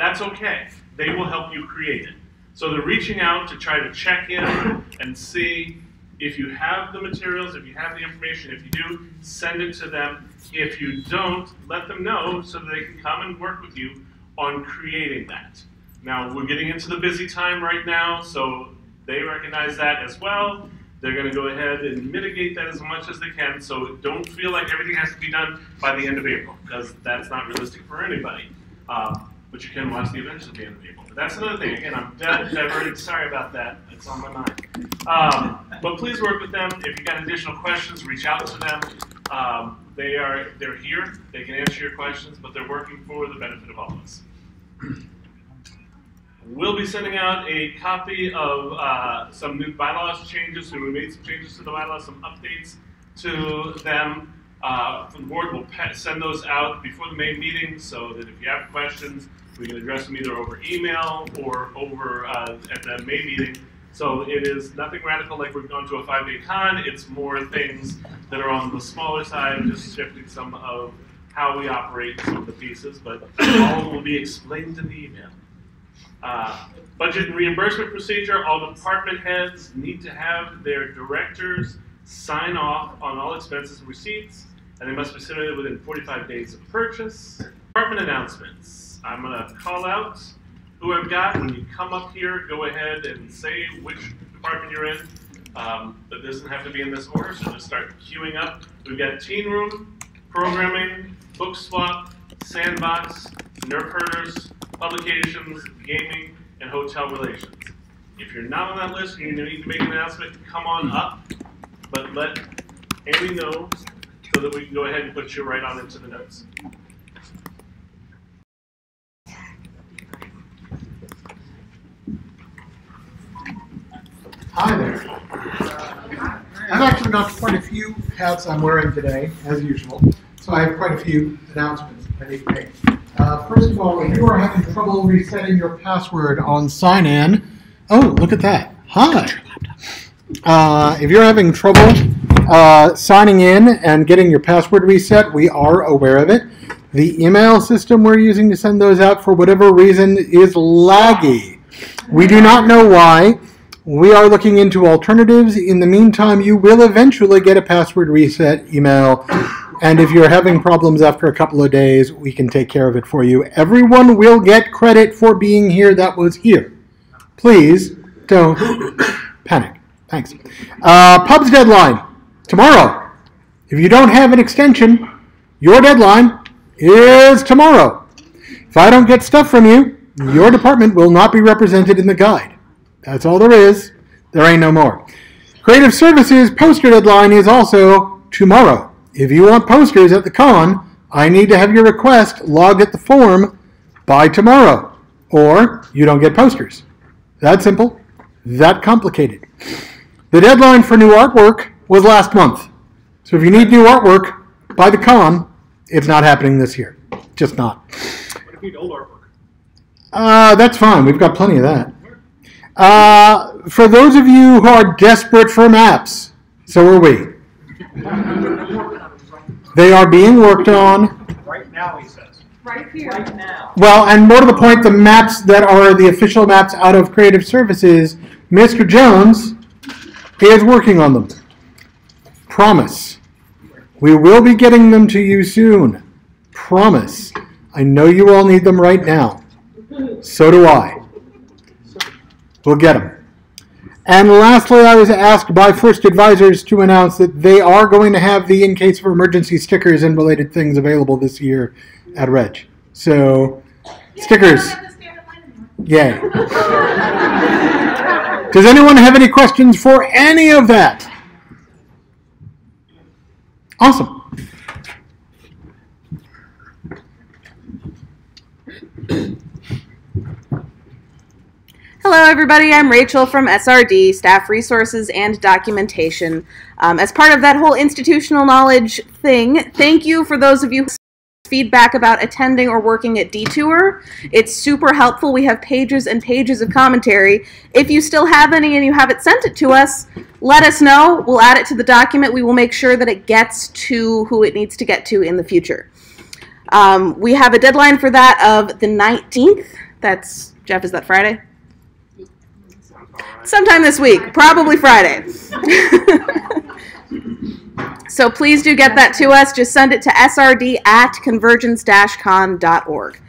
That's okay. They will help you create it. So they're reaching out to try to check in and see if you have the materials, if you have the information. If you do, send it to them. If you don't, let them know so that they can come and work with you on creating that. Now, we're getting into the busy time right now, so they recognize that as well. They're going to go ahead and mitigate that as much as they can, so don't feel like everything has to be done by the end of April, because that's not realistic for anybody. But you can watch the events at the end of April. But that's another thing. Again, I'm diverted. Sorry about that. It's on my mind. But please work with them. If you've got additional questions, reach out to them. They're here. They can answer your questions, but they're working for the benefit of all of us. We'll be sending out a copy of some new bylaws changes. So we made some changes to the bylaws, some updates to them. From the board, we'll send those out before the May meeting so that if you have questions, we can address them either over email or over at the May meeting. So it is nothing radical like we've gone to a 5-day con. It's more things that are on the smaller side, just shifting some of how we operate some of the pieces, but all will be explained in the email. Budget and reimbursement procedure, all department heads need to have their directors sign off on all expenses and receipts, and they must be submitted within 45 days of purchase. Department announcements. I'm going to call out who I've got. When you come up here, go ahead and say which department you're in. But this doesn't have to be in this order, so just start queuing up. We've got teen room, programming, book swap, sandbox, nerf herders, publications, gaming, and hotel relations. If you're not on that list and you need to make an announcement, come on up, but let Amy know so that we can go ahead and put you right on into the notes. Hi there. I've actually got quite a few hats I'm wearing today, as usual, so I have quite a few announcements I need to make. First of all, if you are having trouble resetting your password on sign-in, oh, look at that. Hi. If you're having trouble signing in and getting your password reset, we are aware of it. The email system we're using to send those out, for whatever reason, is laggy. We do not know why. We are looking into alternatives. In the meantime, you will eventually get a password reset email. And if you're having problems after a couple of days, we can take care of it for you. Everyone will get credit for being here that was here. Please don't panic. Thanks. Pub's deadline, tomorrow. If you don't have an extension, your deadline is tomorrow. If I don't get stuff from you, your department will not be represented in the guide. That's all there is. There ain't no more. Creative Services poster deadline is also tomorrow. If you want posters at the con, I need to have your request logged at the form by tomorrow, or you don't get posters. That simple, that complicated. The deadline for new artwork was last month. So if you need new artwork by the con, it's not happening this year. Just not. What if you need old artwork? That's fine. We've got plenty of that. For those of you who are desperate for maps, so are we. They are being worked on. Right now, he says. Right here. Right now. Well, and more to the point, the maps that are the official maps out of Creative Services, Mr. Jones is working on them. Promise. We will be getting them to you soon. Promise. I know you all need them right now. So do I. We'll get them. And lastly, I was asked by First Advisors to announce that they are going to have the in case of emergency stickers and related things available this year at Reg. So, stickers. Yay. Does anyone have any questions for any of that? Awesome. Hello everybody, I'm Rachel from SRD, Staff Resources and Documentation. As part of that whole institutional knowledge thing, thank you for those of you who feedback about attending or working at Detour. It's super helpful. We have pages and pages of commentary. If you still have any and you haven't sent it to us, let us know. We'll add it to the document. We will make sure that it gets to who it needs to get to in the future. We have a deadline for that of the 19th. That's, Jeff, is that Friday? Sometime this week, probably Friday. So please do get that to us. Just send it to srd@convergence-con.org.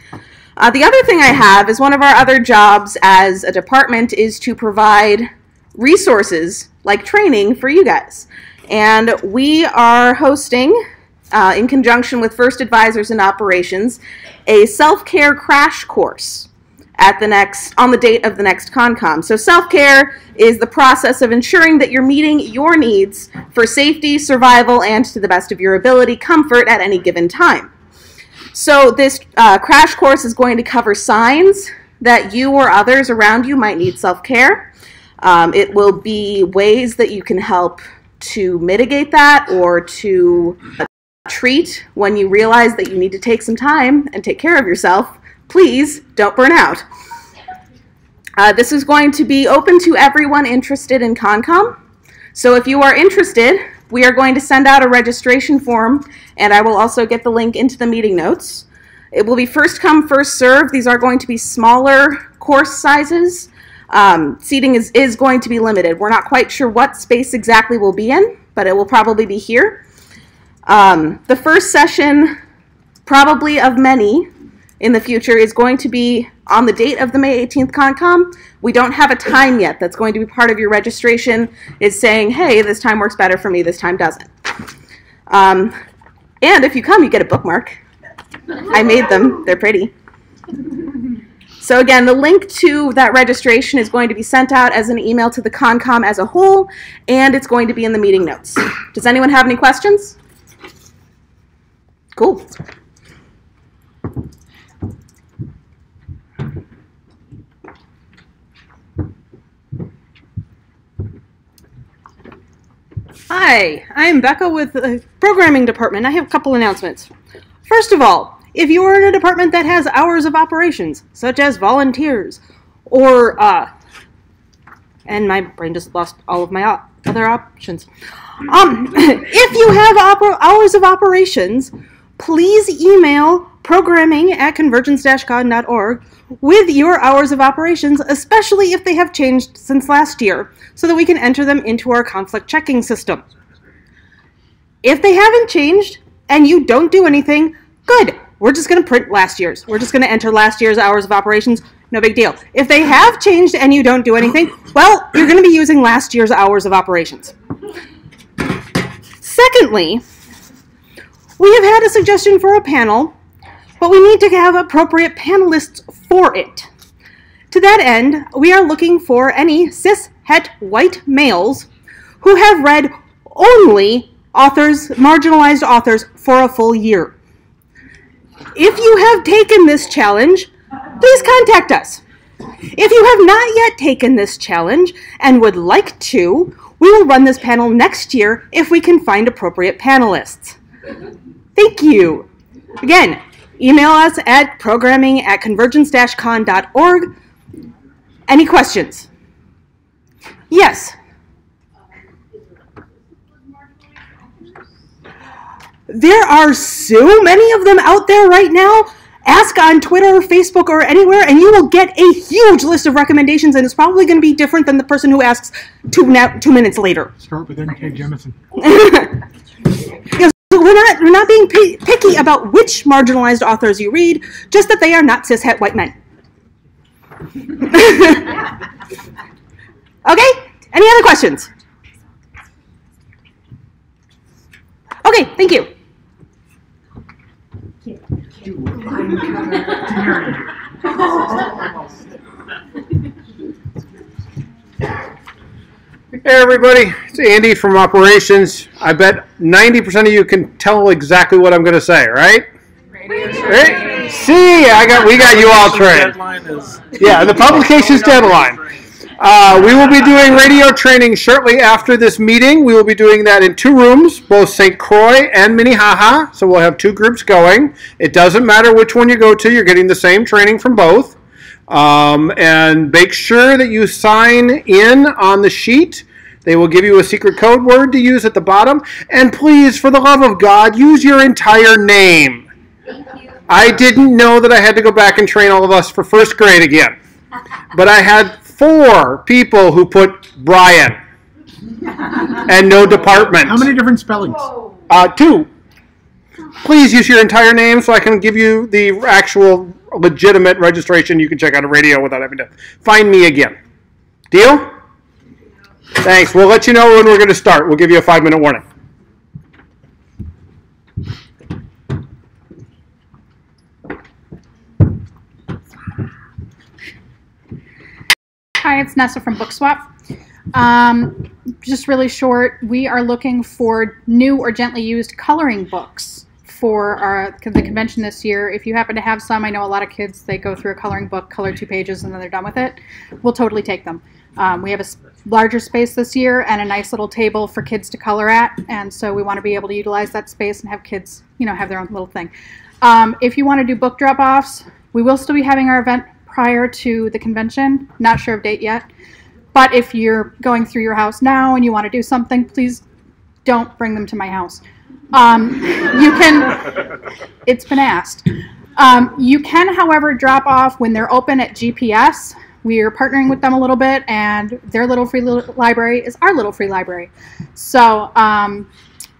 The other thing I have is one of our other jobs as a department is to provide resources like training for you guys. And we are hosting, in conjunction with First Advisors and Operations, a self-care crash course on the date of the next ConCom. So self-care is the process of ensuring that you're meeting your needs for safety, survival, and to the best of your ability, comfort at any given time. So this crash course is going to cover signs that you or others around you might need self-care. It will be ways that you can help to mitigate that or to treat when you realize that you need to take some time and take care of yourself. Please don't burn out. This is going to be open to everyone interested in ConCom. So if you are interested, we are going to send out a registration form, and I will also get the link into the meeting notes. It will be first come, first serve. These are going to be smaller course sizes. Seating is going to be limited. We're not quite sure what space exactly we'll be in, but it will probably be here. The first session, probably of many in the future, is going to be on the date of the May 18th ConCom. We don't have a time yet. That's going to be part of your registration, is saying, hey, this time works better for me, this time doesn't. And if you come, you get a bookmark. I made them. They're pretty. So again, the link to that registration is going to be sent out as an email to the ConCom as a whole, and it's going to be in the meeting notes. Does anyone have any questions? Cool. Hi, I'm Becca with the programming department. I have a couple announcements. First of all, if you are in a department that has hours of operations, such as volunteers, or, and my brain just lost all of my other options. If you have hours of operations, please email programming@convergence-con.org with your hours of operations, especially if they have changed since last year, so that we can enter them into our conflict checking system. If they haven't changed and you don't do anything, good. We're just going to print last year's. We're just going to enter last year's hours of operations. No big deal. If they have changed and you don't do anything, well, you're going to be using last year's hours of operations. Secondly, we have had a suggestion for a panel, but we need to have appropriate panelists for it. To that end, we are looking for any cis het white males who have read only marginalized authors for a full year. If you have taken this challenge, please contact us. If you have not yet taken this challenge and would like to, we will run this panel next year if we can find appropriate panelists. Thank you. Again, email us at programming@convergence-con.org. Any questions? Yes. There are so many of them out there right now. Ask on Twitter or Facebook or anywhere, and you will get a huge list of recommendations, and it's probably going to be different than the person who asks 2 minutes later. Start with N.K. Jemisin. We're not being picky about which marginalized authors you read, just that they are not cis-het white men. Okay? Any other questions? Okay, thank you. Hey everybody, it's Andy from Operations. I bet 90% of you can tell exactly what I'm going to say, right? Right? See, we got you all trained. Yeah, the publication's deadline. We will be doing radio training shortly after this meeting. We will be doing that in 2 rooms, both St. Croix and Minnehaha. So we'll have 2 groups going. It doesn't matter which one you go to. You're getting the same training from both. And make sure that you sign in on the sheet. They will give you a secret code word to use at the bottom. And please, for the love of God, use your entire name. Thank you. I didn't know that I had to go back and train all of us for first grade again. But I had 4 people who put Brian and no department. How many different spellings? 2. Please use your entire name so I can give you the actual legitimate registration you can check on the radio without having to find me again. Deal? Thanks. We'll let you know when we're going to start. We'll give you a 5-minute warning. Hi, it's Nessa from Book Swap. Just really short, we are looking for new or gently used coloring books for the convention this year. If you happen to have some, I know a lot of kids, they go through a coloring book, color 2 pages, and then they're done with it. We'll totally take them. We have a larger space this year and a nice little table for kids to color at, and so we want to be able to utilize that space and have kids, have their own little thing. If you want to do book drop-offs, we will still be having our event prior to the convention. Not sure of date yet. But if you're going through your house now and you want to do something, please don't bring them to my house. You can, it's been asked. You can, however, drop off when they're open at GPS. We are partnering with them a little bit, and their little free library is our little free library. So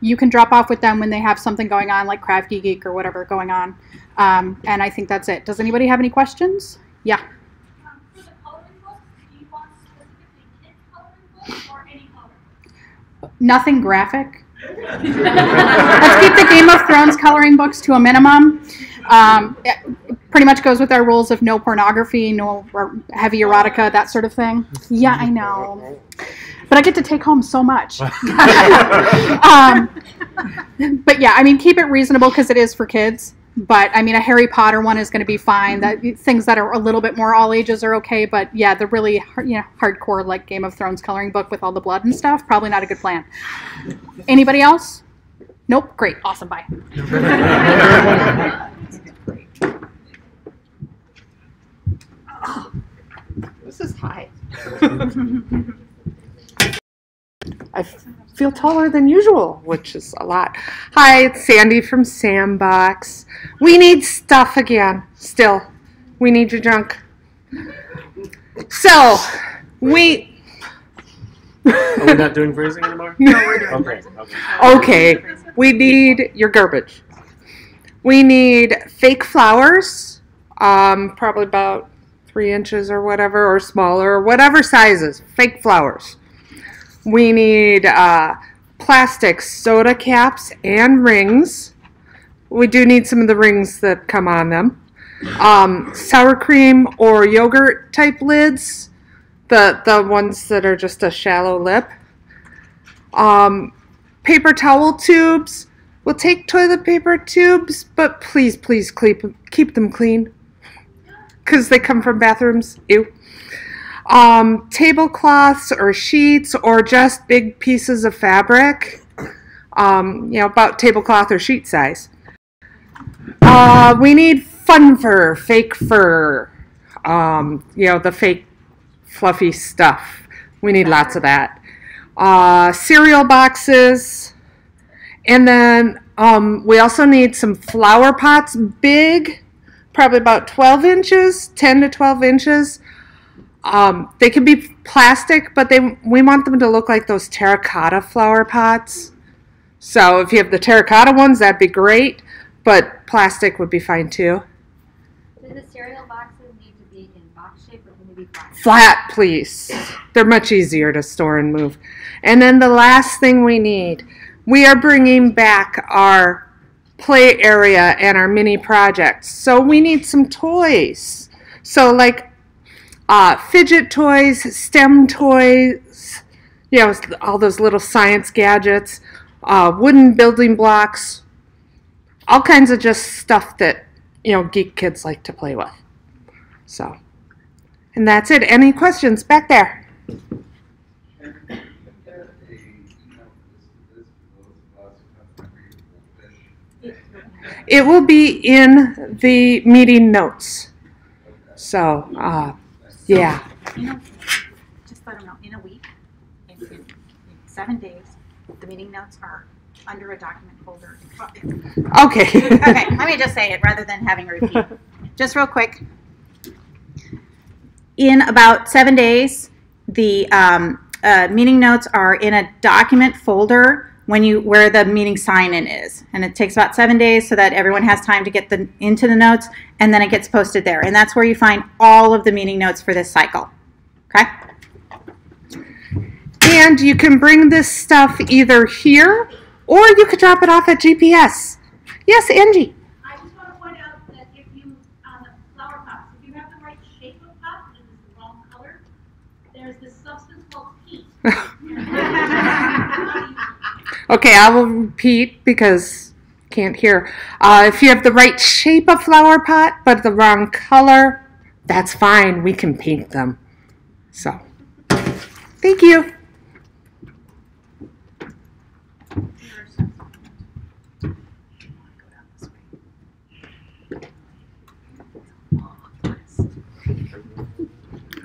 you can drop off with them when they have something going on, like Crafty Geek or whatever going on. And I think that's it. Does anybody have any questions? Yeah. For the coloring books, do you want specifically kids coloring books or any color? Nothing graphic. Let's keep the Game of Thrones coloring books to a minimum. It pretty much goes with our rules of no pornography, no heavy erotica, that sort of thing. Yeah, I know. But I get to take home so much. But yeah, I mean, keep it reasonable because it is for kids. But I mean, a Harry Potter one is going to be fine. Things that are a little bit more all ages are okay. But yeah, the really hardcore like Game of Thrones coloring book with all the blood and stuff, probably not a good plan. Anybody else? Nope. Great. Awesome. Bye. This is high. I feel taller than usual, which is a lot. Hi, it's Sandy from Sandbox. We need stuff again. Still, we need your junk. So, Are we not doing phrasing anymore? No, we're doing phrasing. Okay, we need your garbage. We need fake flowers, probably about 3 inches or whatever, or smaller, whatever sizes, fake flowers. We need plastic soda caps and rings. We do need some of the rings that come on them. Sour cream or yogurt type lids, the ones that are just a shallow lip. Paper towel tubes. We'll take toilet paper tubes, but please keep them clean because they come from bathrooms. Ew. Tablecloths or sheets or just big pieces of fabric, about tablecloth or sheet size. We need fun fur, fake fur, the fake fluffy stuff. We need lots of that. Cereal boxes, and then we also need some flower pots, big, probably about 12 inches, 10 to 12 inches. They can be plastic, but we want them to look like those terracotta flower pots. So if you have the terracotta ones, that'd be great, but plastic would be fine too. Do the cereal boxes need to be in box shape or can they be flat? Flat, please. They're much easier to store and move. And then the last thing we are bringing back our play area and our mini projects. So we need some toys. So like fidget toys, STEM toys, all those little science gadgets, wooden building blocks, all kinds of just stuff that, geek kids like to play with. So, and that's it. Any questions back there? It will be in the meeting notes. So, yeah. Just let them know, in a week, in 7 days, the meeting notes are under a document folder. Okay. Okay, let me just say it rather than having a repeat. Just real quick. In about 7 days, the meeting notes are in a document folder where the meeting sign-in is, and it takes about 7 days so that everyone has time to get into the notes, and then it gets posted there, and that's where you find all of the meeting notes for this cycle. Okay. And you can bring this stuff either here or you could drop it off at GPS. Yes, Angie. I just want to point out that if you, on the flower pots, if you have the right shape of pot and it's the wrong color, there's this substance called peat. Okay, I will repeat because I can't hear. If you have the right shape of flower pot but the wrong color, that's fine. We can paint them. So, thank you.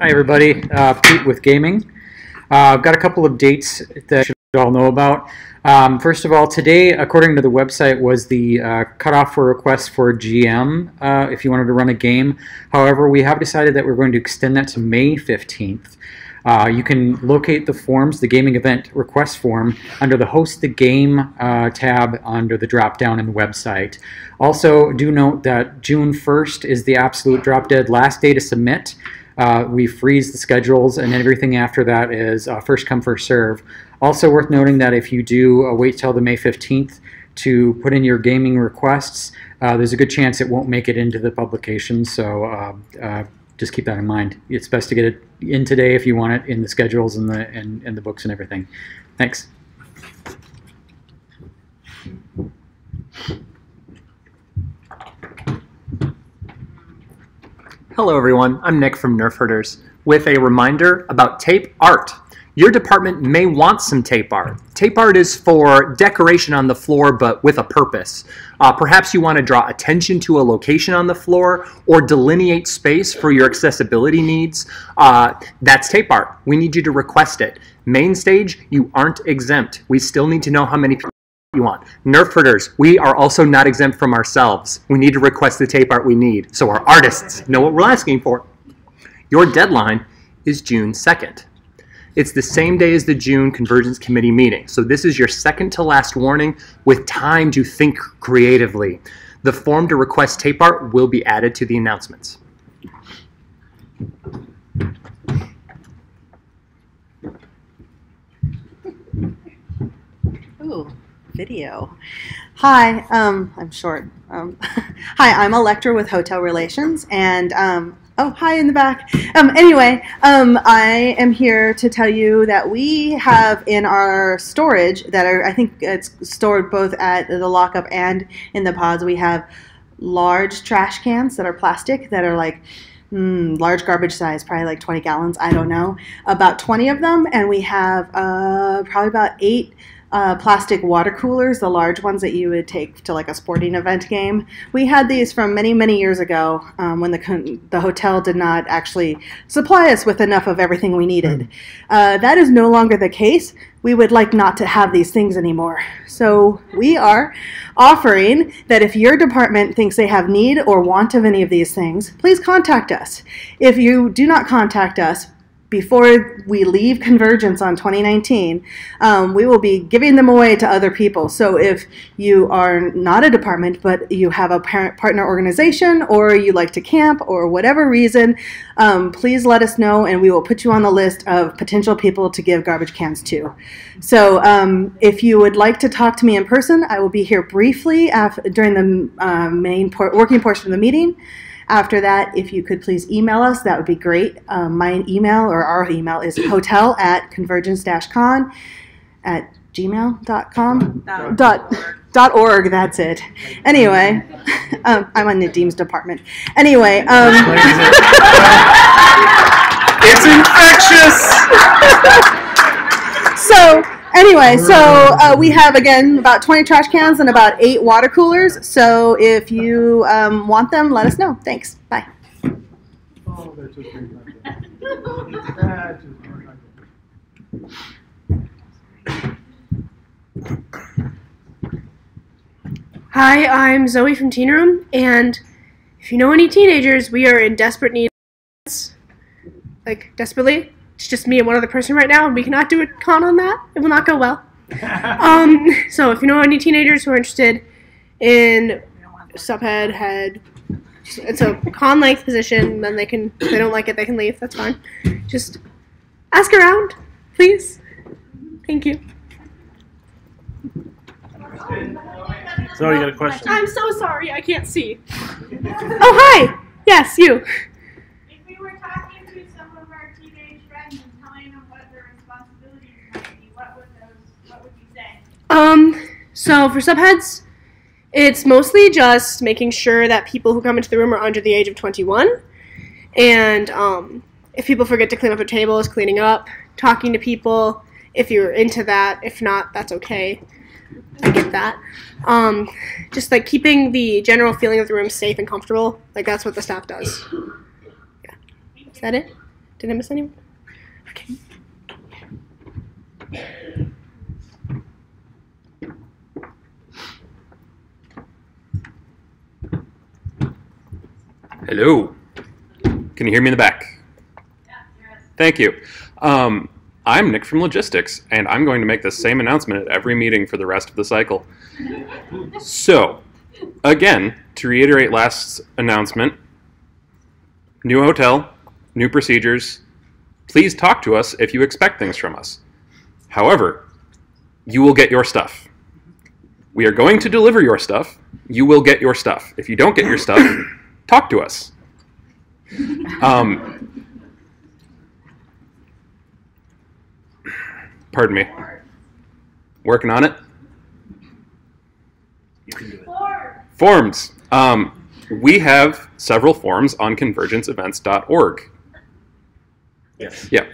Hi everybody, Pete with Gaming. I've got a couple of dates that you should all know about. First of all, today, according to the website, was the cutoff for requests for GM if you wanted to run a game. However, we have decided that we're going to extend that to May 15th. You can locate the forms, the gaming event request form, under the Host the Game tab under the drop-down in the website. Also, do note that June 1st is the absolute drop-dead last day to submit. We freeze the schedules, and everything after that is first come, first serve. Also worth noting that if you do wait till the May 15th to put in your gaming requests, there's a good chance it won't make it into the publication, so just keep that in mind. It's best to get it in today if you want it in the schedules and the books and everything. Thanks. Hello everyone, I'm Nick from Nerf Herders with a reminder about tape art. Your department may want some tape art. Tape art is for decoration on the floor but with a purpose. Perhaps you want to draw attention to a location on the floor or delineate space for your accessibility needs. That's tape art. We need you to request it. Main stage, you aren't exempt. We still need to know how many people you want. Nerf Herders, we are also not exempt from ourselves. We need to request the tape art we need, so our artists know what we're asking for. Your deadline is June 2nd. It's the same day as the June Convergence Committee meeting, so this is your second to last warning with time to think creatively. The form to request tape art will be added to the announcements. Ooh. Video. Hi, I'm short. Hi, I'm Electra with Hotel Relations, and oh, hi in the back. Anyway, I am here to tell you that we have in our storage that are, I think it's stored both at the lockup and in the pods, we have large trash cans that are plastic that are like large garbage size, probably like 20 gallons, I don't know, about 20 of them, and we have probably about 8 plastic water coolers, the large ones that you would take to like a sporting event game. We had these from many, many years ago when the hotel did not actually supply us with enough of everything we needed. That is no longer the case. We would like not to have these things anymore. So we are offering that if your department thinks they have need or want of any of these things, please contact us. If you do not contact us, before we leave Convergence on 2019, we will be giving them away to other people. So if you are not a department, but you have a partner organization, or you like to camp, or whatever reason, please let us know, and we will put you on the list of potential people to give garbage cans to. So if you would like to talk to me in person, I will be here briefly during the main working portion of the meeting. After that, if you could please email us, that would be great. My email, or our email, is hotel@convergence-con@gmail.com. .org, that's it. Anyway, I'm on the Deems department. Anyway. It's infectious! Anyway, we have, again, about 20 trash cans and about 8 water coolers. So if you want them, let us know. Thanks. Bye. Oh, that's just great. Hi, I'm Zoe from Teen Room, and if you know any teenagers, we are in desperate need of like, desperately. It's just me and one other person right now, and we cannot do a con on that. It will not go well. So if you know any teenagers who are interested in subhead, head, it's a con length position, then if they don't like it, they can leave. That's fine. Just ask around, please. Thank you. So you got a question? I'm so sorry, I can't see. Oh, hi. Yes, you. If we were talking to some of our teenage friends and telling them what their responsibilities might be, what would you say? So for subheads, it's mostly just making sure that people who come into the room are under the age of 21. And if people forget to clean up their tables, cleaning up, talking to people, if you're into that. If not, that's okay. I get that. Just like keeping the general feeling of the room safe and comfortable. Like that's what the staff does. Yeah. Is that it? Did I miss anyone? Okay. Hello. Can you hear me in the back? Thank you. I'm Nick from Logistics, and I'm going to make the same announcement at every meeting for the rest of the cycle. So, again, to reiterate last announcement, new hotel, new procedures. Please talk to us if you expect things from us. However, you will get your stuff. We are going to deliver your stuff. You will get your stuff. If you don't get your stuff, talk to us. Pardon me. Working on it. Forms. We have several forms on convergenceevents.org. Yes. Yeah.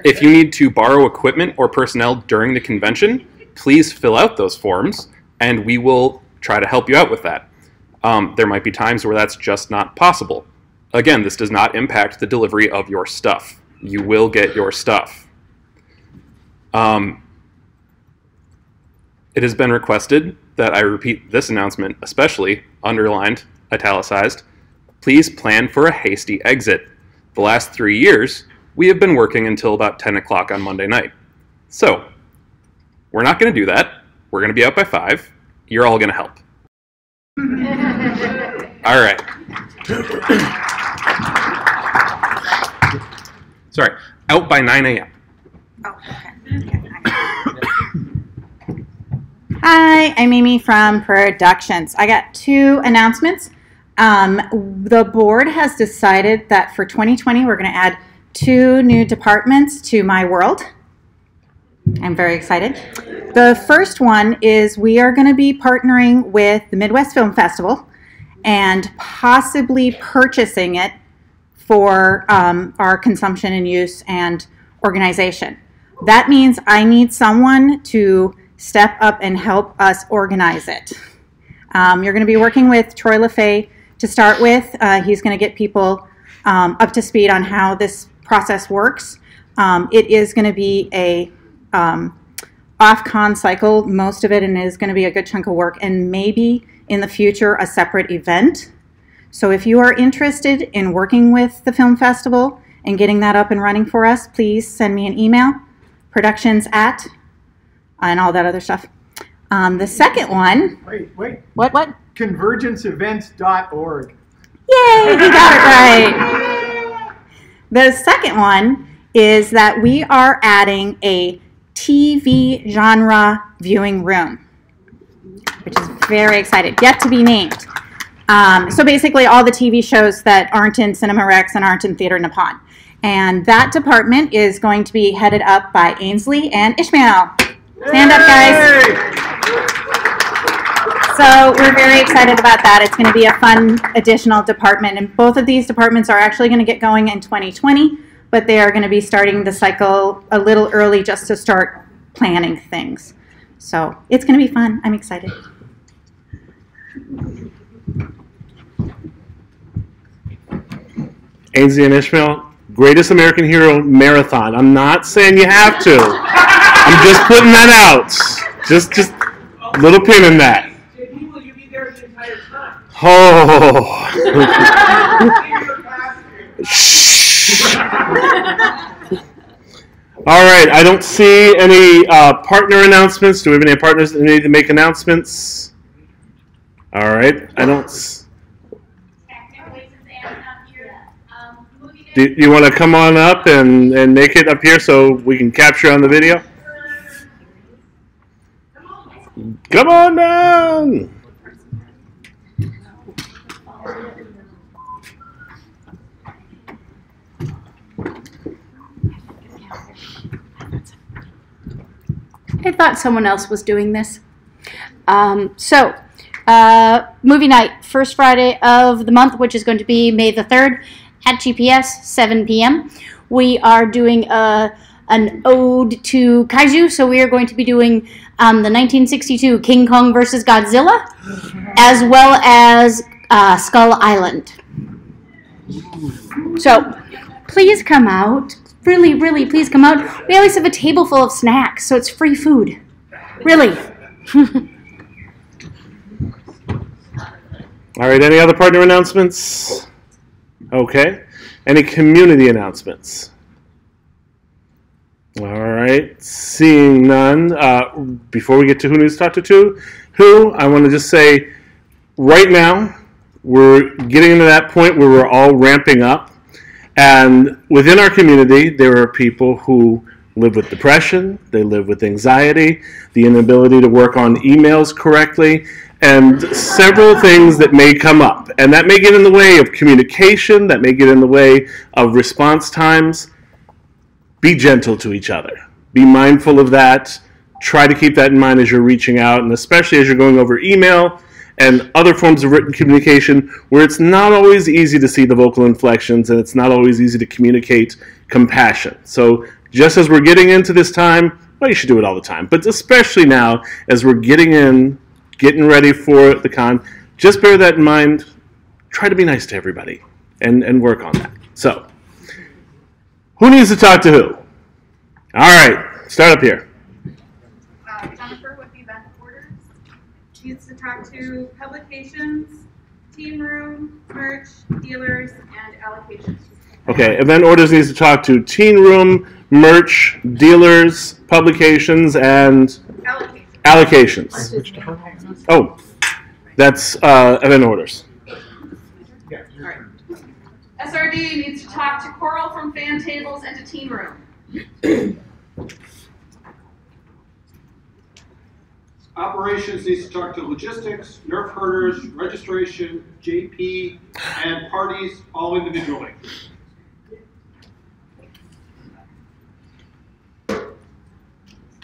If you need to borrow equipment or personnel during the convention, please fill out those forms, and we will try to help you out with that. There might be times where that's just not possible. Again, this does not impact the delivery of your stuff. You will get your stuff. It has been requested that I repeat this announcement, especially underlined, italicized. Please plan for a hasty exit. The last 3 years, we have been working until about 10 o'clock on Monday night. So, we're not going to do that. We're going to be out by 5. You're all going to help. All right. Sorry, out by 9 a.m. Hi, I'm Amy from Productions. I got 2 announcements. The board has decided that for 2020 we're going to add 2 new departments to my world. I'm very excited. The first one is we are going to be partnering with the Midwest Film Festival and possibly purchasing it for our consumption and use and organization. That means I need someone to step up and help us organize it. You're going to be working with Troy LaFay to start with. He's going to get people up to speed on how this process works. It is going to be a off-con cycle, most of it, and is going to be a good chunk of work, and maybe in the future a separate event. So if you are interested in working with the film festival and getting that up and running for us, please send me an email, productions@ and all that other stuff. The second one. Wait. What? Convergenceevents.org. Yay, you got it right. The second one is that we are adding a TV genre viewing room, which is very excited. Yet to be named. So basically all the TV shows that aren't in Cinema Rex and aren't in Theater Nippon. And that department is going to be headed up by Ainsley and Ishmael. Stand up, guys. So we're very excited about that. It's going to be a fun additional department. And both of these departments are actually going to get going in 2020, but they are going to be starting the cycle a little early just to start planning things. So it's going to be fun. I'm excited. Ainsley and Ishmael, Greatest American Hero Marathon. I'm not saying you have to. I'm just putting that out. Just a little pin in that. Oh. Shh. All right, I don't see any partner announcements. Do we have any partners that need to make announcements? All right, I don't. Do you want to come on up and make it up here so we can capture on the video? Come on down. I thought someone else was doing this. Movie night, first Friday of the month, which is going to be May the 3rd at GPS, 7 p.m. We are doing an ode to kaiju, so we are going to be doing the 1962 King Kong versus Godzilla, as well as Skull Island. So please come out. Really, really, please come out. We always have a table full of snacks, so it's free food. Really. All right, any other partner announcements? Okay. Any community announcements? All right, seeing none. Before we get to who needs to talk to who, I want to just say right now we're getting into that point where we're all ramping up. And within our community, there are people who live with depression, they live with anxiety, the inability to work on emails correctly, and several things that may come up. And that may get in the way of communication, that may get in the way of response times. Be gentle to each other. Be mindful of that. Try to keep that in mind as you're reaching out, and especially as you're going over email and other forms of written communication where it's not always easy to see the vocal inflections and it's not always easy to communicate compassion. So just as we're getting into this time, well, you should do it all the time, but especially now as we're getting ready for the con, just bear that in mind. Try to be nice to everybody and work on that. So, who needs to talk to who? All right, start up here. Jennifer with event orders needs to talk to publications, team room, merch, dealers, and allocations. Okay, event orders needs to talk to teen room, merch, dealers, publications, and allocations. Oh, that's event orders. SRD needs to talk to Coral from fan tables and to teen room. Operations needs to talk to logistics, nerf herders, registration, JP, and parties, all individually.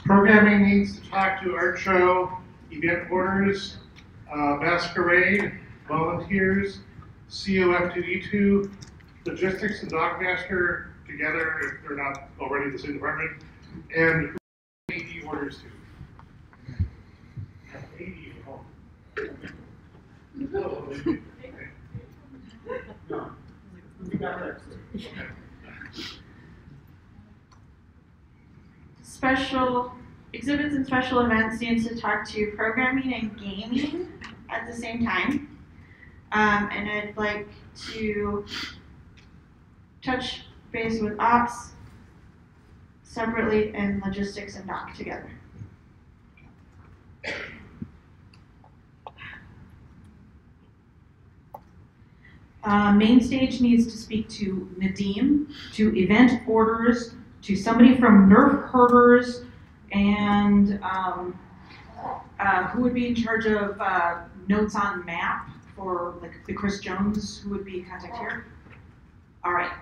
Programming needs to talk to art show, event orders, masquerade, volunteers, COF2E2, logistics and Dogmaster together if they're not already the same department, and AD orders too. Special exhibits and special events needs to talk to programming and gaming at the same time. And I'd like to touch base with ops separately and logistics and doc together. Main stage needs to speak to Nadim, to event orders, to somebody from nerf herders, and who would be in charge of notes on map for like the Chris Jones, who would be in contact here. All right,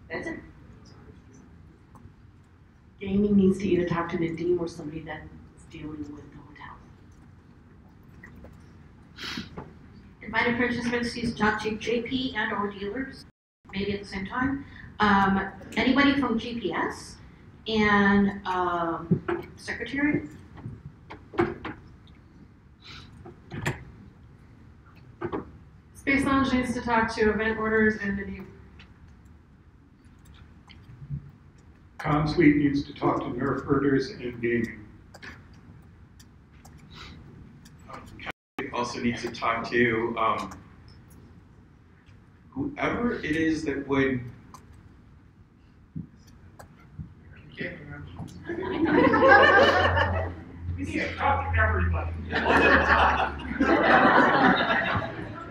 that's it. Gaming needs to either talk to Nadim or somebody that's dealing with the hotel. Invited participants needs to talk to JP and or dealers, maybe at the same time. Anybody from GPS and secretary. Space Lounge needs to talk to event orders and Nadim. ConSuite needs to talk to nerf herders and gaming. Also needs to talk to whoever it is that would. We need to talk to everybody.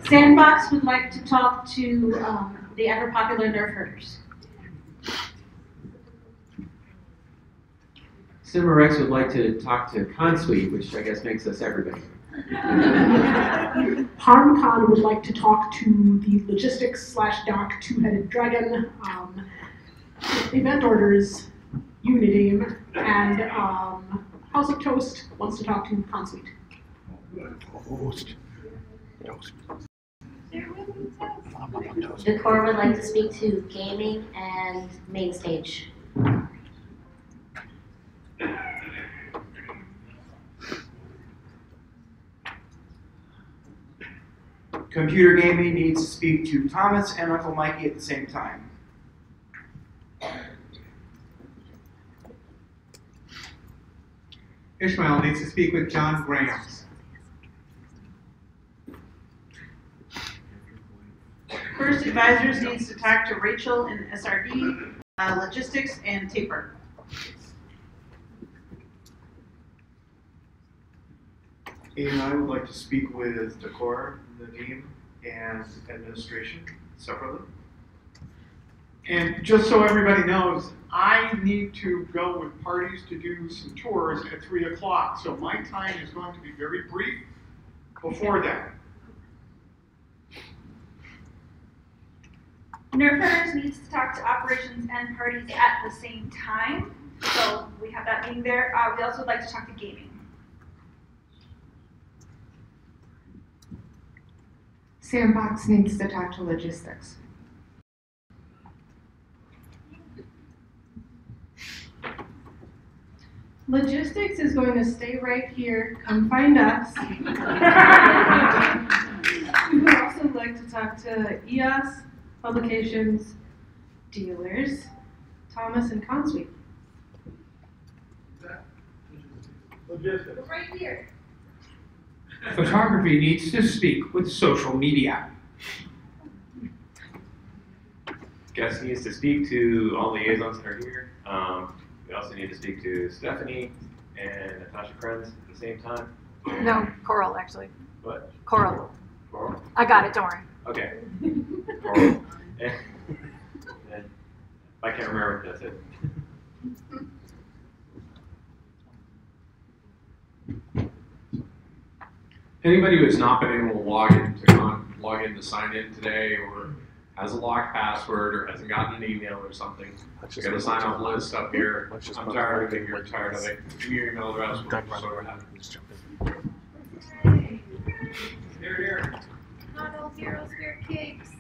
Sandbox would like to talk to the ever-popular Nerf herders. Cinerex would like to talk to ConSuite, which I guess makes us everybody. ParmCon would like to talk to the logistics/doc two-headed dragon, event orders, Uniteam, and House of Toast wants to talk to ConSuite. The core would like to speak to gaming and main stage. Computer gaming needs to speak to Thomas and Uncle Mikey at the same time. Ishmael needs to speak with John Grahams. First Advisors needs to talk to Rachel in SRD, logistics, and taper. I would like to speak with Decor, Nadim, and administration separately. And just so everybody knows, I need to go with parties to do some tours at 3 o'clock, so my time is going to be very brief before that. Nerfers needs to talk to operations and parties at the same time, so we have that meeting there. We also would like to talk to gaming. Sandbox needs to talk to logistics. Logistics is going to stay right here. Come find us. We would also like to talk to EOS, publications, dealers, Thomas, and ConSuite. Logistics. Right here. Photography needs to speak with social media. Guest needs to speak to all liaisons that are here. We also need to speak to Stephanie and Natasha Krenz at the same time. No, Coral, actually. What? Coral. Coral? I got it, don't worry. Okay. Coral. And I can't remember, that's it. Anybody who has not been able to log in to sign in today, or has a locked password, or hasn't gotten an email or something, you got a sign up list up here. I'm tired of it. You're tired of it. Give me your email address. We'll just sort of have it. Here. Not all heroes wear capes.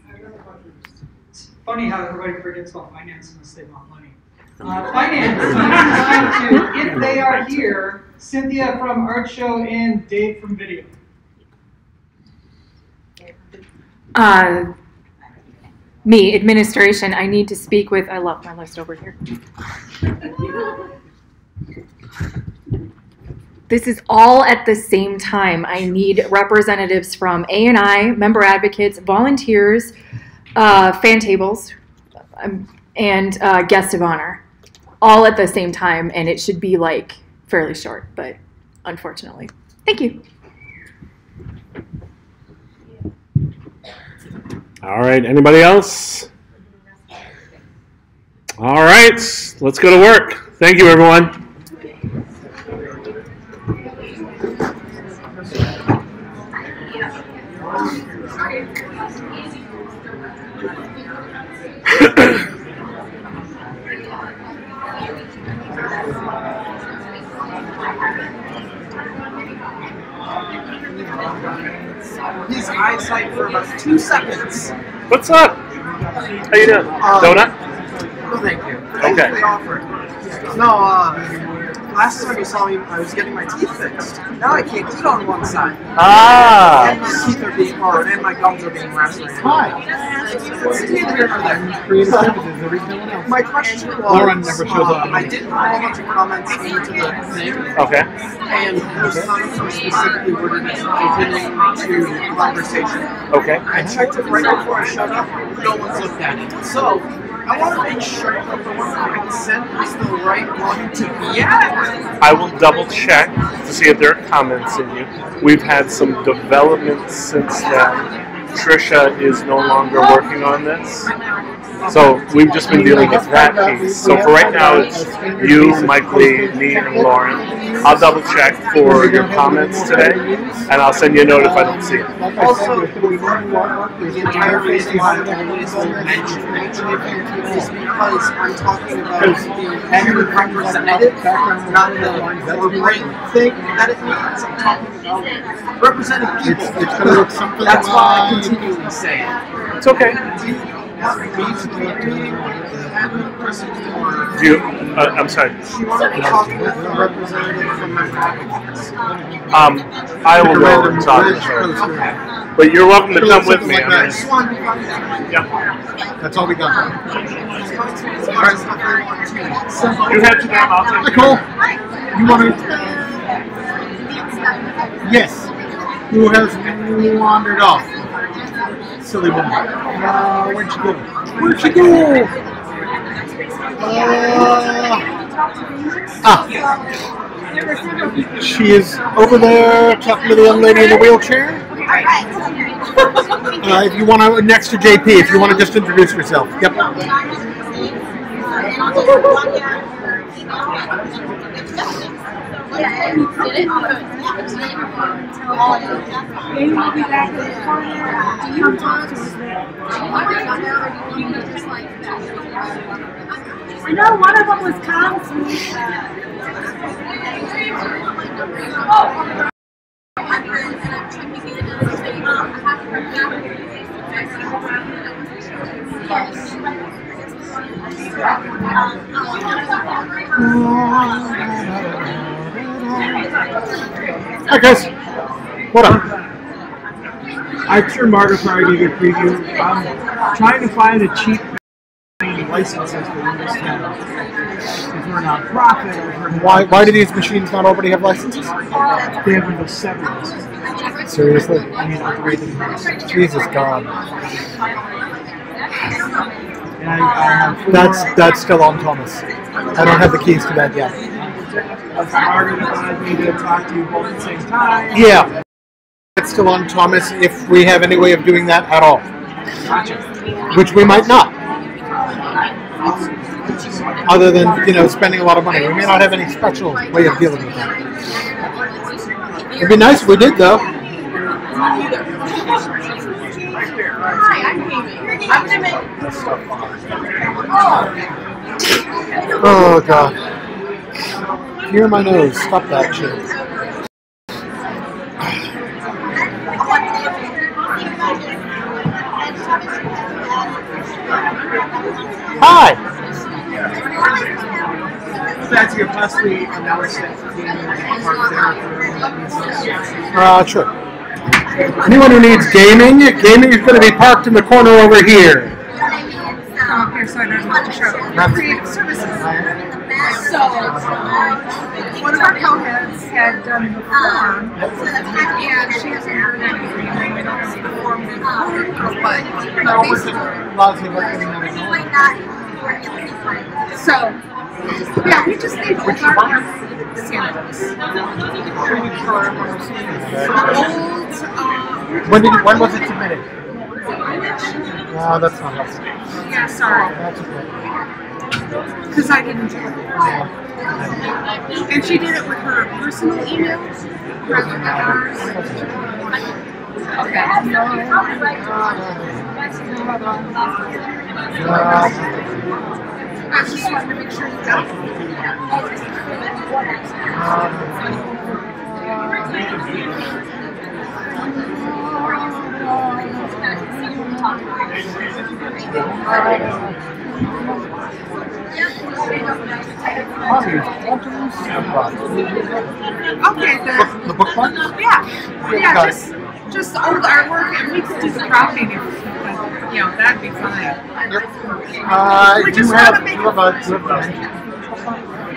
It's funny how everybody forgets about finance unless they want money. Finance needs to talk to, if they are here, Cynthia from Art Show and Dave from Video. Me, administration, I need to speak with, I love my list over here. This is all at the same time. I need representatives from A&I, member advocates, volunteers, fan tables, and guests of honor, all at the same time, and it should be like fairly short, but unfortunately. Thank you. All right, anybody else? All right, let's go to work. Thank you, everyone. His eyesight for about 2 seconds. What's up? How you doing? Donut? No, thank you. Okay. I usually offer it. No, last time you saw me, I was getting my teeth fixed. Now I can't eat on one side. Ah. And my teeth are being hard, and my gums are being lacerated. It's neither here nor there. Creative services, there is no one else. My question was, Lauren never shows up. I did put a whole bunch of comments into the thing. Okay. And those comments were specifically worded as opening to conversation. Okay. I checked it right before I shut up. No one's looked at it. So, I want to make sure that the one that I sent is the right one to be at. I will double check to see if there are comments in you. We've had some developments since then. Trisha is no longer working on this. So we've just been dealing with that piece. So for right now, it's you, Mike Lee, me, and Lauren. I'll double check for your comments today, and I'll send you a note if I don't see it. Also, the entire reason why I always will mention it is because I'm talking about the end representative, not the corporate thing that it means. I'm talking about representing people. It's going to look something That's like... why I continually say it. It's okay. Do you? I'm sorry. I will go and talk to her. But you're welcome to come with me. Yeah. That's all we got. You head to them, I'll take Nicole, you want to... Yes. Who has wandered off? Silly woman. Where'd she go? Where'd she go? She is over there talking to the young lady in the wheelchair. If you want to, next to JP, if you want to just introduce yourself. Yep. I know one of them was Wisconsin. Hi guys, what up? I'm sure Margaret probably gave a preview. I'm trying to find a cheap licenses for Windows 10. If we're a non-profit, Why do these machines not already have licenses? They have Windows 7 licenses. Seriously? I mean, upgrade them. Jesus God. And I have That's still on Thomas. I don't have the keys to that yet. Margaret wanted me to talk to you both at the same time. Yeah. It's still on Thomas if we have any way of doing that at all. Gotcha. Which we might not. Other than, spending a lot of money. We may not have any special way of dealing with that. It'd be nice if we did, though. Oh, God. Near my nose. Stop that shit. Hi! That's your possibly announced that Sure. Anyone who needs gaming is going to be parked in the corner over here. Come up here so I don't have to show. Creative services. So, one of our co-heads had done the form, and she hasn't heard anything, and we don't see the form being approved, but so, yeah, we just need to start samples. When was it submitted? No, that's not helpful. Yeah, sorry. That's okay. Because I didn't do it. And she did it with her personal email rather than hers. Okay. I just wanted to make sure you got it. Okay, the book one? Yeah, Got just old artwork, and we could do the cropping if, that'd be fine. We Do just you have want to make a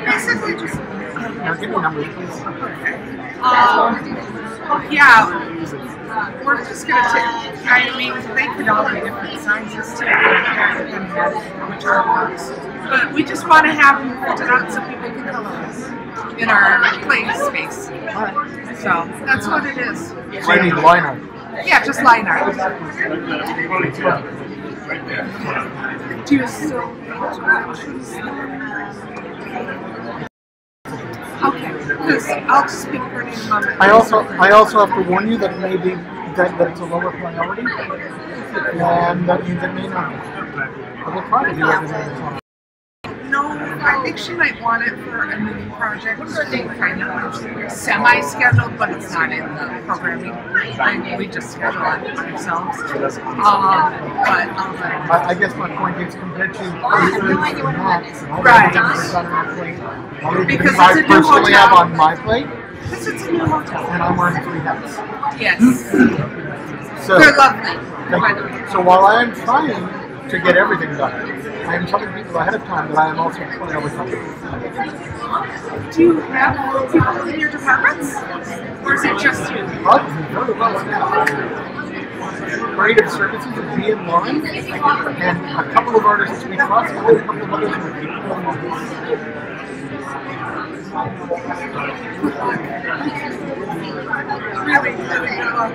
basically just. Now give me numbers, please. Yeah, we're just gonna take. I mean, they could all be different sizes too, which artworks. But we just want to have them printed out so people can color us in our play space. So that's what it is. I need line art. Yeah, just line art. Do you still Okay, because I'll just speak for you in a moment. I also have to warn you that it may be that it's a lower priority, and that means it may not. I will try to do everything. No, I think she might want it for a mini project, kind of semi-scheduled, but it's not in the programming. We just schedule it ourselves. I guess my point is compared to right. Because I personally have on my plate. Because it's a new hotel. And I'm wearing 3 hats. Yes. So, they're lovely. So while I am trying to get everything done, I am telling people ahead of time that I am also pulling overtime. Do you have people in your departments? Or is it just you? Very well staffed. Creative Services is me and Lauren, and a couple of artists we trust, and a couple of others we keep. Really good luck.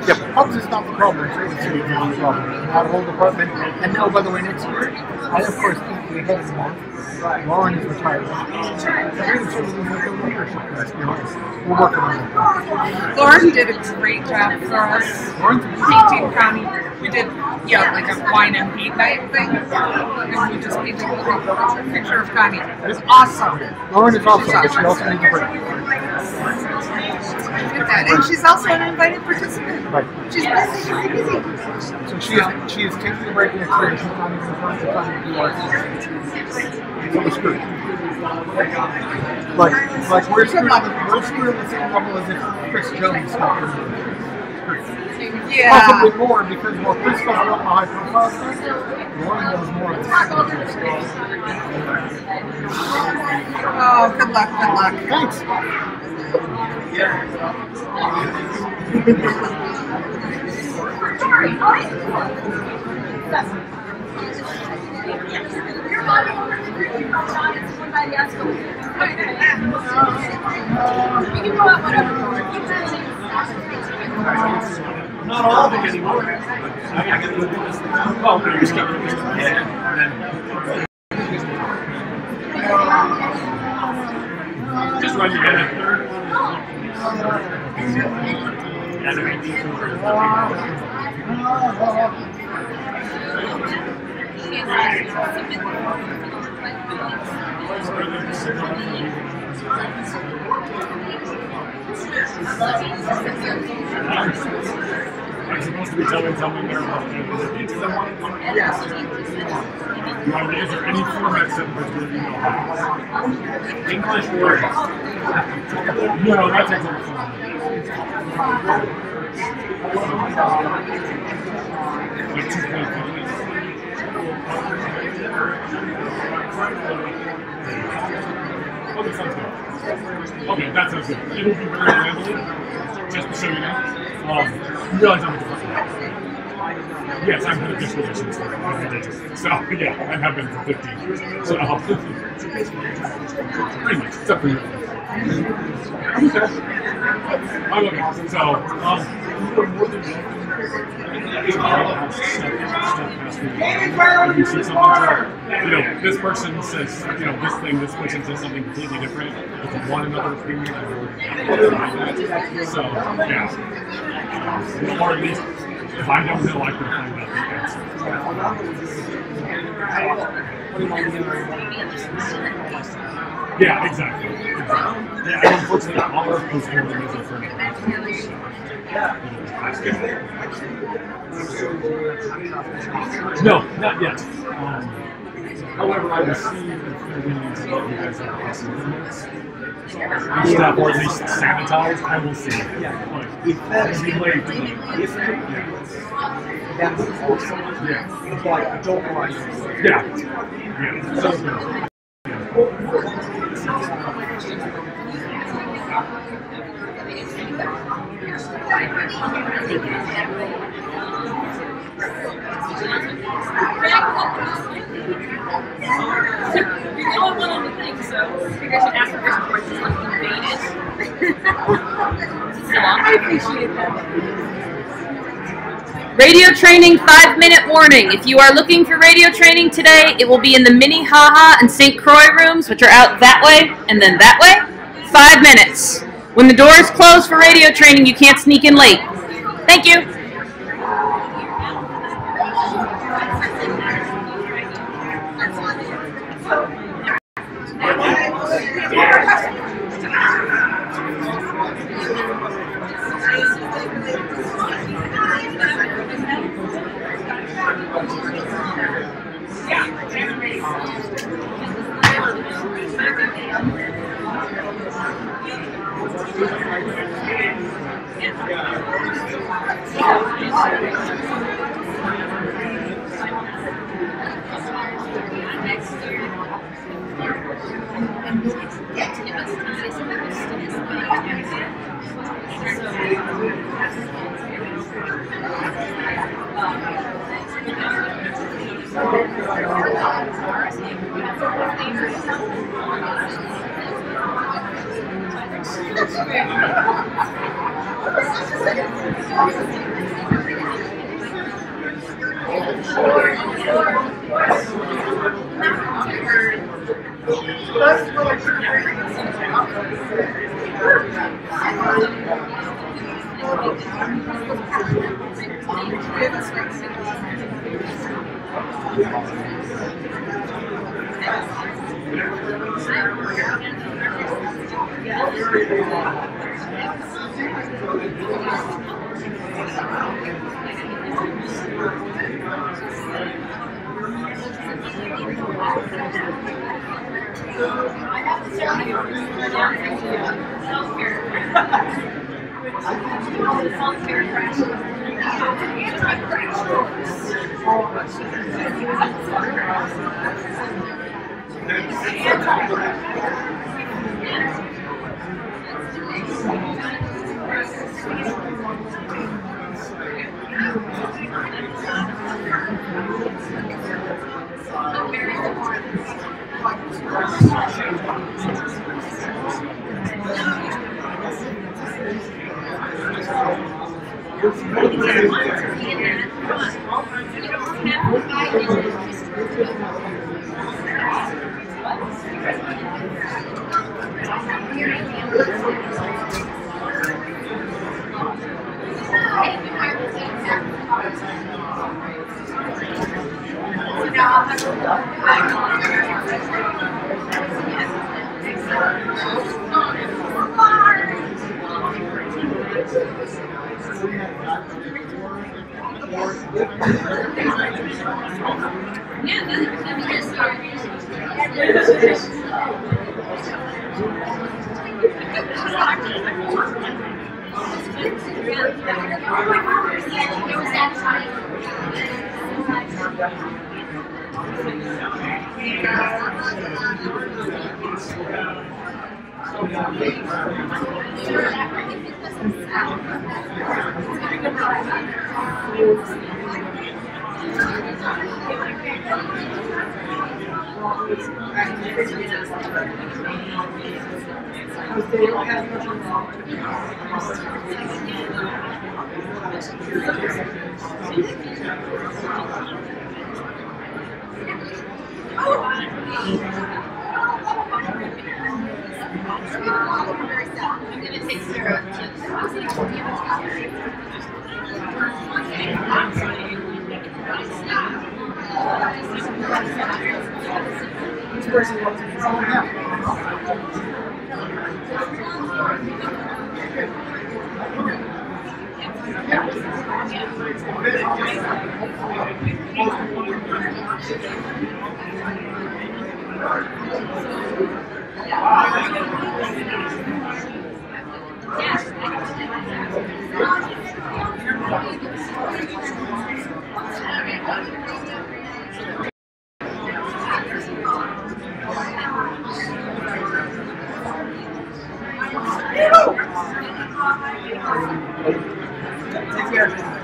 Yeah, pubs is not the problem, it's the problem. Not a whole department. And now, by the way, next year, I of course think we have more. Lauren is retired. Creative Services is a leadership, let's be honest. We're working on it. Lauren did a great job for us. Painting County. We did, like a wine and paint night thing. And we just painted a little picture of Connie. It was awesome. Lauren is awesome, but she also needs a break. And she's also an invited participant. Right. She's busy. So she is taking a break next year. She's not even going to time to do art. So we're screwed. Like we're screwed on the same level as if Chris Jones stopped in the Yeah. Possibly more, because while Chris does a lot of high profile stuff, Lauren does more of the stuff. Oh, good luck. Thanks. Not all of it anymore. I gotta go do this. Oh, but you're skipping this. Yeah. Just run together. I'm supposed to be telling someone there about the pieces I want. Yes. You want to answer any format sentence that you know how. English words. No, that takes a lot of Okay, sounds good. Okay, that sounds good. It'll be very rambling, just so you know. You realize I'm a different. Yes, I'm good at dispositions. So, yeah, I have been for 15 years. So, pretty much, except for you. I'm okay. So, you see something, this person says, this person says something completely different, but they want another opinion, so, yeah. Or at least, If I don't know, I can find out the answer. Yeah, exactly. Yeah, and unfortunately, all of those organisms are from No, not yet. However, I will see if you guys have possibilities. Stuff, or at least sanitized, I will see. It'll be late. That's awesome. Yeah. But don't mind. Yeah. Yeah. You're the only one on the thing, so I think I should ask the first question like invade it. I appreciate that. Radio training 5-minute warning. If you are looking for radio training today, it will be in the Mini Haha and St. Croix rooms, which are out that way and then that way. 5 minutes. When the doors close for radio training, you can't sneak in late. Thank you. Take care.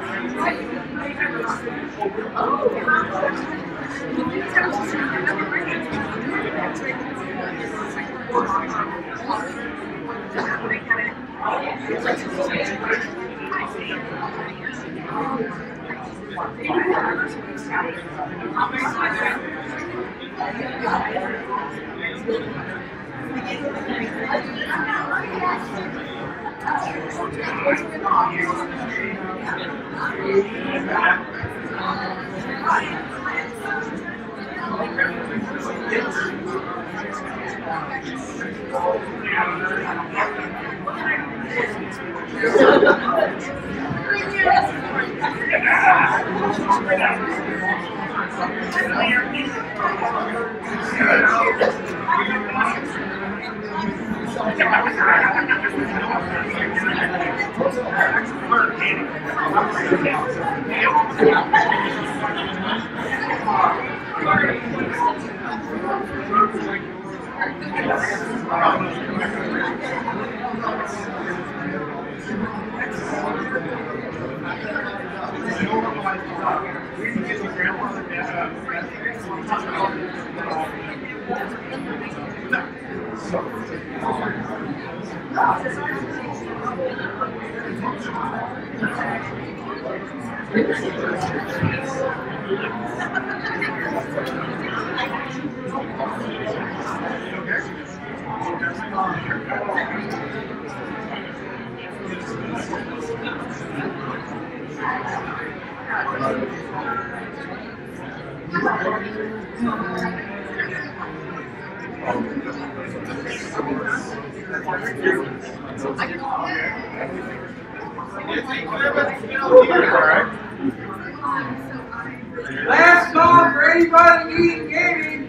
Last call for anybody needing gaming.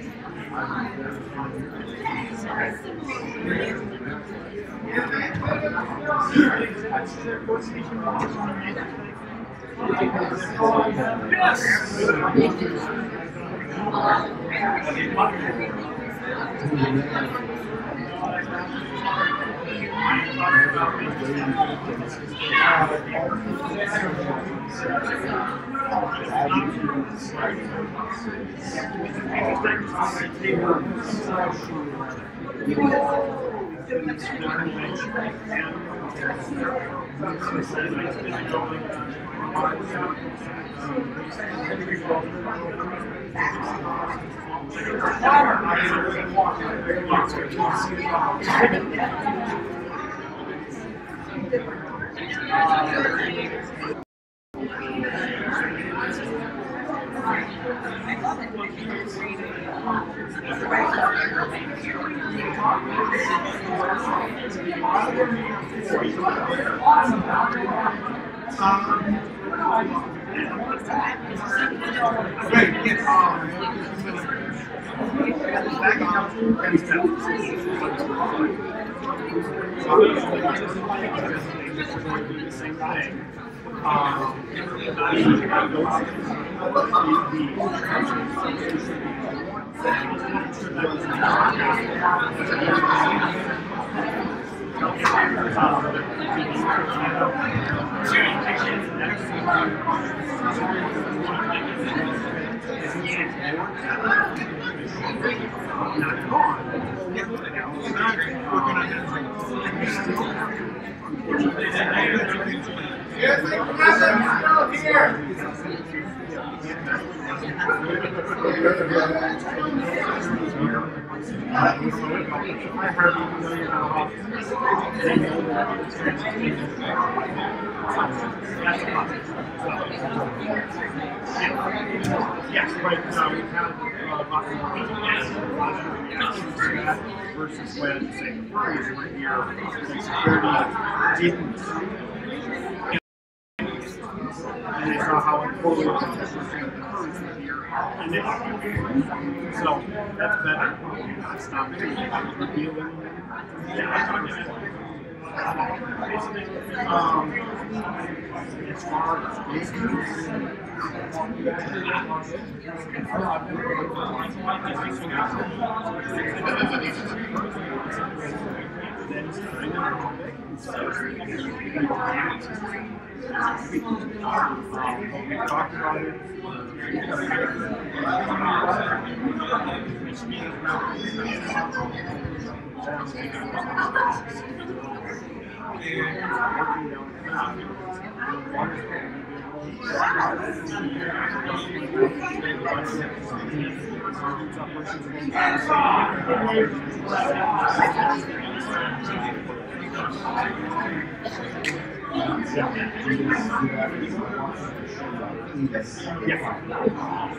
Yes, but we've had versus when, say, the furries were here, and security didn't. And they saw how important it was to the furries were here, and they so that's better. That's not revealing. As far as talked about it.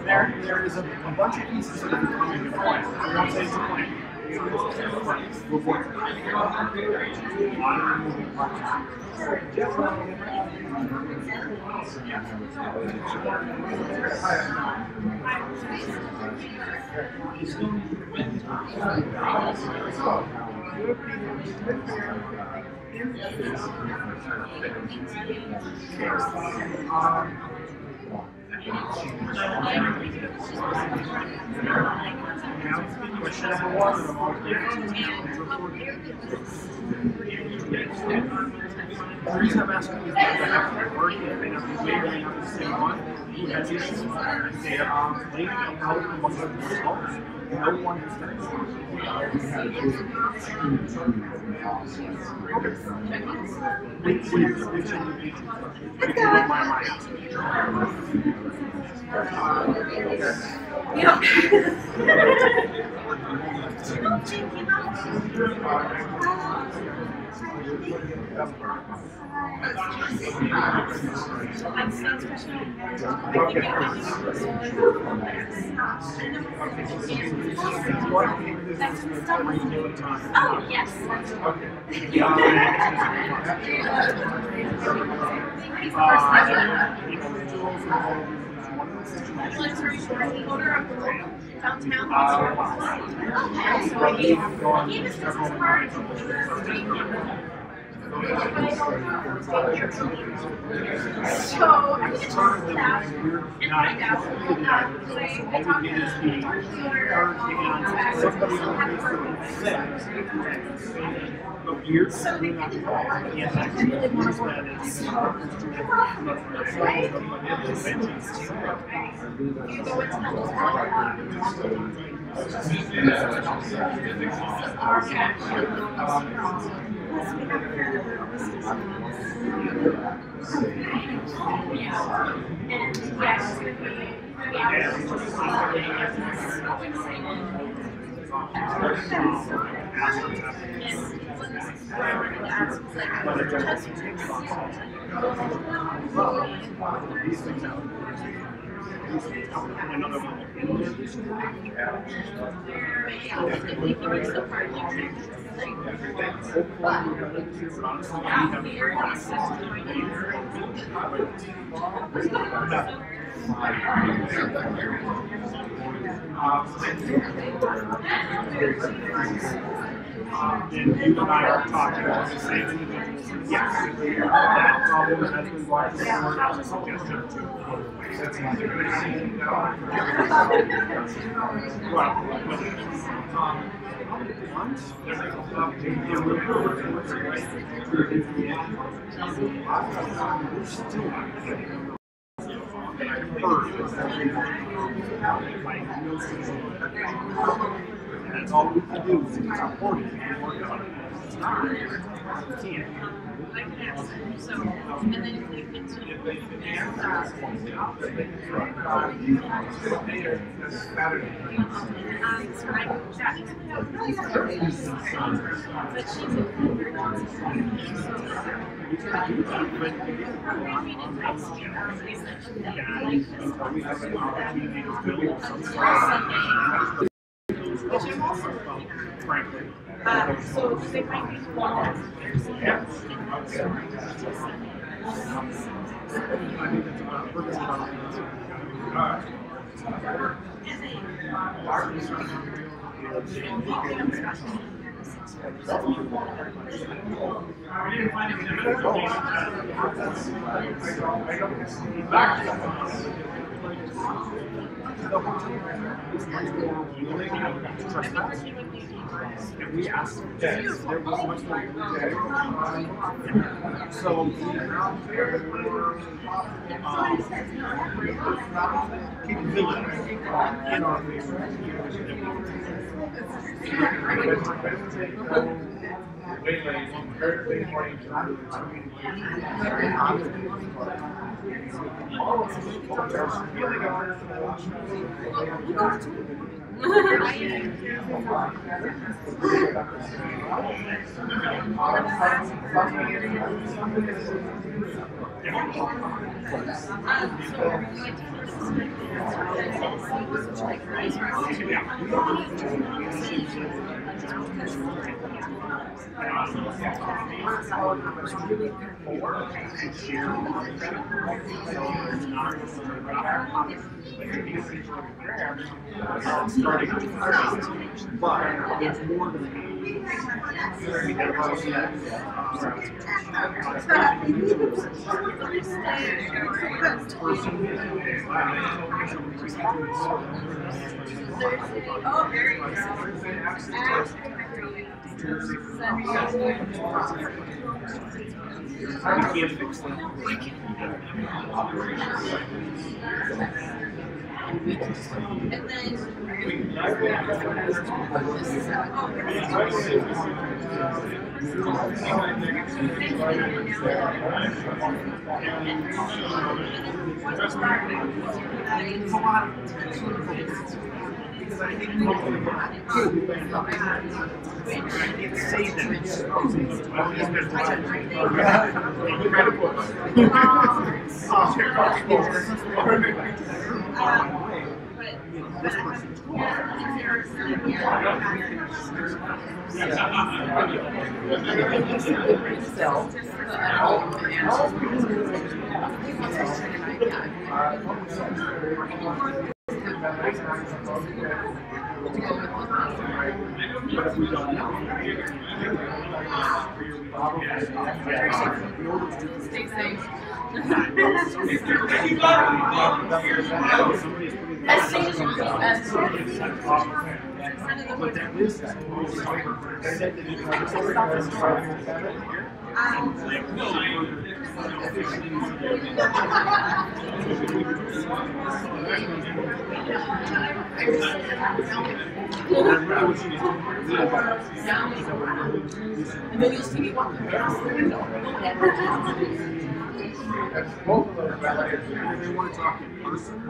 There is a bunch of pieces that are coming into play. I won't say it's a plan. We're working. Question number one. The reason I'm asking is because I have to work and they have to wait and they have the same one who has issues. They are late and out among themselves. No one has done Oh, yes. And you and I are talking about the same individuals. Yes, that problem has been brought to the board as a suggestion too. That's all we can do is it's important to work on it. It's not, you can't. So, and then if they continue with So they might be And we asked them, there was much more so capability in our but it's more than because I think say that this person's but if we don't know, stay safe. As safe as you can. But that is that. And then you'll see me walking past the window. They want to talk in person.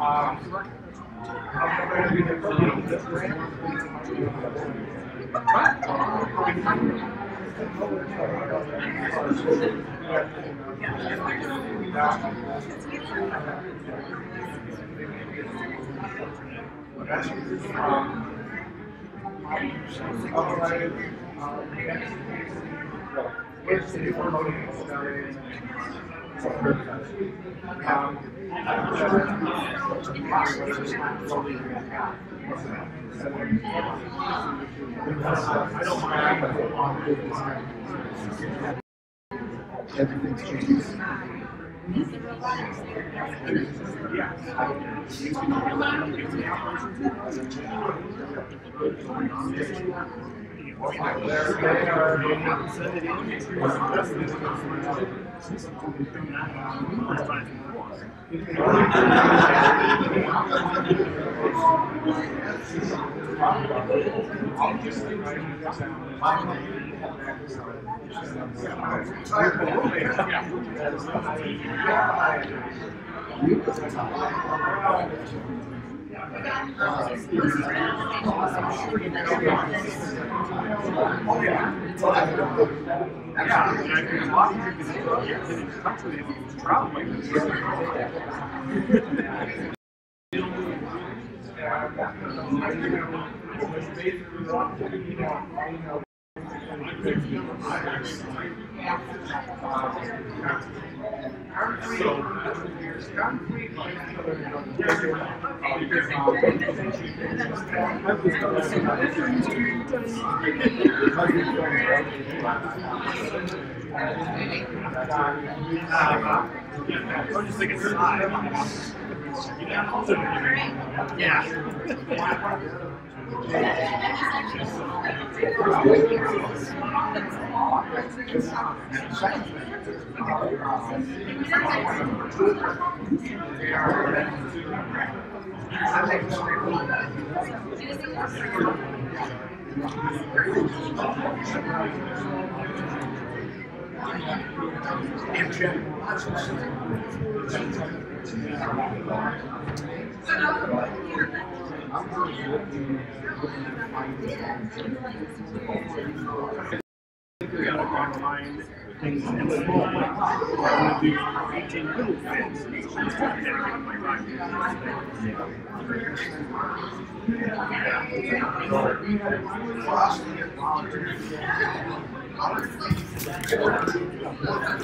Everything's changing.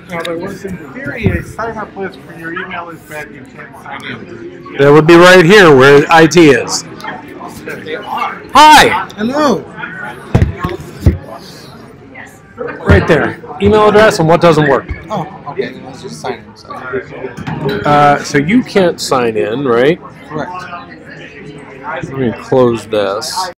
Now, there was in theory a sign-up list for your email is bad, you can't sign in. That would be right here where IT is. Hi! Hello! Right there. Email address and what doesn't work. Oh, okay. Let's just sign in. So you can't sign in, right? Correct. Let me close this.